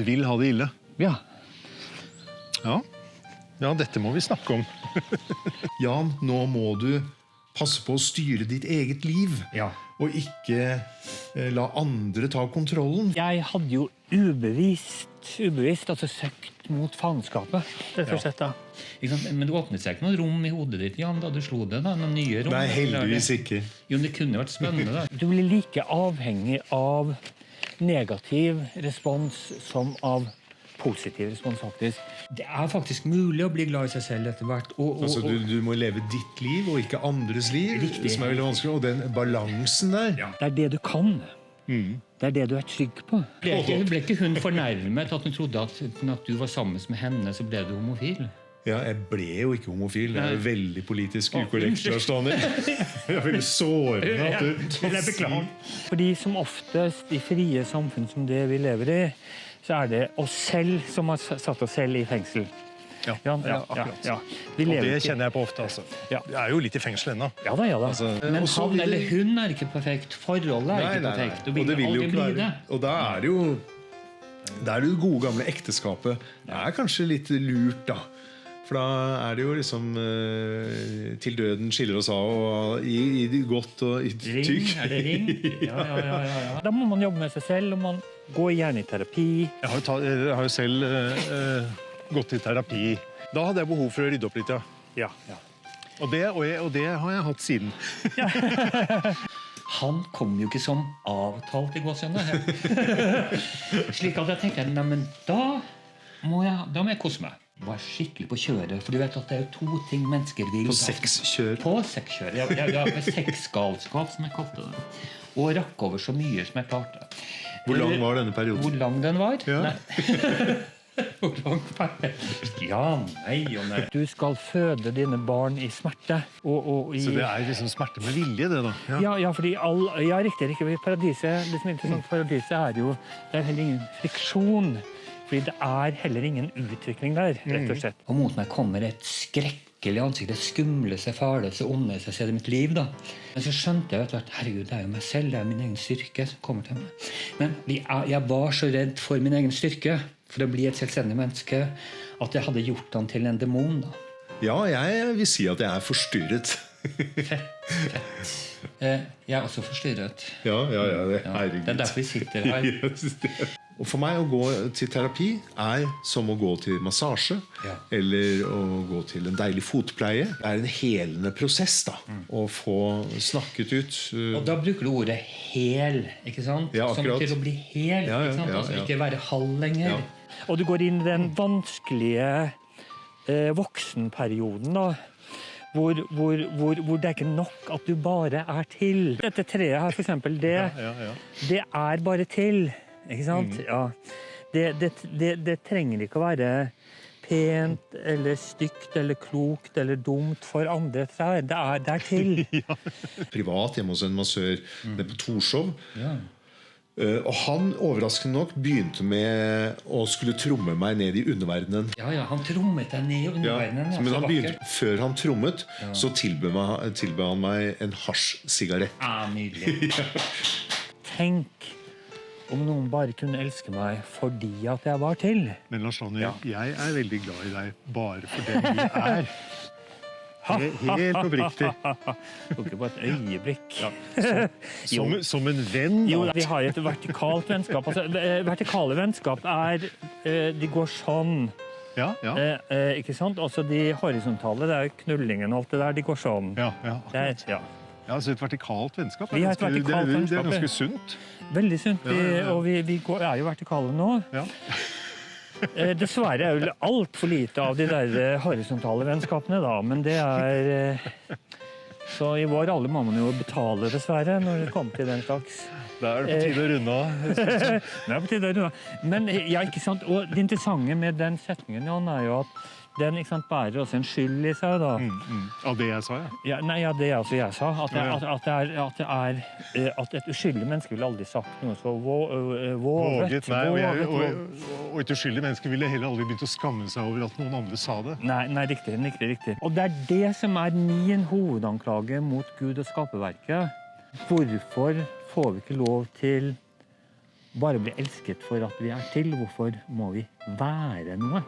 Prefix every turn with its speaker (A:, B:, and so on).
A: Du vil ha det ille.
B: Ja.
A: Ja. Ja, dette må vi snakke om.
C: Jan, nå må du passe på å styre ditt eget liv,
B: Ja.
C: og ikke la andre ta kontrollen.
B: Jeg hadde jo ubevisst altså søkt mot faenskapet, rett og slett da.
D: Ikke sant? Men det åpnet seg ikke noe rom i hodet ditt, Jan, da du slo det da, noen nye rom.
C: Nei, heldigvis ikke.
D: Jo, men det kunne vært spennende da.
B: Du blir like avhengig av negativ respons som av positiv respons, faktisk.
D: Det er faktisk mulig å bli glad i seg selv etter hvert.
C: Altså, du må leve ditt liv, og ikke andres liv,
D: Riktig.
C: som er veldig vanskelig. Og den balansen der.
D: Ja.
B: Det er det du kan. Det er det du er trygg på.
D: Ble ikke hun fornærmet at hun trodde at du var sammen med henne, så ble du homofil?
C: Ja, jeg ble jo ikke homofil. Det er jo veldig politisk ukorrekt, Lars Daniel. Jeg er veldig sårende at du...
B: Fordi som oftest i frie samfunn som det vi lever i, så er det oss selv som har satt oss selv i fengsel.
A: Ja, akkurat.
B: Ja. Vi
A: Og
B: lever
A: det
B: ikke-
A: kjenner jeg på ofte, altså.
B: Ja.
A: Jeg er jo litt i fengsel ennå.
B: Ja da, ja da.
A: Altså,
D: Men
C: og så
D: han
C: vil
D: eller
C: det-
D: hun er ikke perfekt. Forholdet er ikke perfekt.
C: Og det vil jo
D: aldri
C: ikke
D: bli
C: være.
D: det.
C: Og da er det jo det gode gamle ekteskapet. Det er kanskje litt lurt, da. For da er det jo liksom til døden skiller oss av, og i godt og i
B: Ring,
C: tykt.
B: er det ring? Ja. Da må man jobbe med seg selv, og man går gjerne i terapi.
A: Jeg har jo selv gått i terapi. Da hadde jeg behov for å rydde opp litt, ja. Og det har jeg hatt siden.
D: Han kom jo ikke som avtalt i gåsehudene. Slik at jeg tenkte, nei, men da må jeg kose meg. Var skikkelig på kjøret, for du vet at det er jo to ting mennesker vil.
C: På sexkjør.
D: På sexkjør, ja, med sexgalskap, som jeg kalte det. Og rakk over så mye som jeg klarte.
C: Hvor lang var denne perioden?
D: Hvor lang den var?
C: Ja.
D: Nei. Hvor lang var den? Ja, nei og nei.
B: Du skal føde dine barn i smerte.
A: Så det er liksom smerte med vilje, det da.
B: Ja, fordi riktig. Paradiset, det som er interessant for paradiset er jo, det er heller ingen friksjon. Fordi det er heller ingen utvikling der, rett og slett.
D: Og mot meg kommer et skrekkelig ansikt, det skumleste, farligste, ondeste jeg har sett i mitt liv. Da. Men så skjønte jeg at herregud, det er jo meg selv, det er min egen styrke som kommer til meg. Men jeg var så redd for min egen styrke, for å bli et selvstendig menneske, at jeg hadde gjort han til en demon. Da.
C: Ja, jeg vil si at jeg er forstyrret.
D: Fett. Jeg er også forstyrret.
C: Ja, herregud.
D: Det er derfor vi sitter her.
C: Yes, og for meg å gå til terapi er som å gå til massasje, eller å gå til en deilig fotpleie. Det er en helende prosess da, å få snakket ut.
D: Og da bruker du ordet hel, ikke sant?
C: Ja,
D: som
C: akkurat.
D: til å bli hel, ikke sant? Altså ikke være halv lenger.
C: Ja.
B: Og du går inn i den vanskelige voksenperioden da, hvor det er ikke nok at du bare er til. Dette treet her, for eksempel, det er bare til, ikke sant? Ja. Det trenger ikke å være pent, eller stygt, eller klokt, eller dumt for andre trær. Det er til.
C: Privat hjemme hos en massør nede på Torshov. Og han overraskende nok begynte med å skulle tromme meg ned i underverdenen.
D: Ja, han trommet deg ned i underverdenen.
C: Men han begynte, før han trommet, så tilbød han meg en hasjsigarett.
D: Nydelig.
B: Tenk om noen bare kunne elske meg fordi at jeg var til.
A: Men Lars Daniel, jeg er veldig glad i deg bare for den du er. Helt oppriktig.
B: Ikke bare et øyeblikk.
A: Som en venn.
B: Jo, vi har et vertikalt vennskap. Altså, vertikale vennskap de går sånn. Ikke sant? Også de horisontale, det er knullingen og alt det der, de går sånn.
A: Ja, så et vertikalt vennskap
B: Vi har et vertikalt
A: det
B: vennskap.
A: er ganske sunt.
B: Veldig sunt, og vi er jo vertikale nå. Dessverre er jo alt for lite av de der horisontale vennskapene da, men det er... Så i vår alder må man jo betale dessverre når det kommer til den slags.
A: Da er det på tide å runde av.
B: Det er på tide å runde av. Men ja, ikke sant, og det interessante med den setningen, Jan, er jo at den ikke sant, bærer også en skyld i seg da.
A: Av det jeg sa, ja.
B: Det er altså jeg sa. At et uskyldig menneske ville aldri sagt noe så våget.
A: Og et uskyldig menneske ville heller aldri begynt å skamme seg over at noen andre sa det.
B: Nei, riktig. Og det er det som er min hovedanklage mot Gud og skaperverket. Hvorfor får vi ikke lov til bare bli elsket for at vi er til? Hvorfor må vi være noe?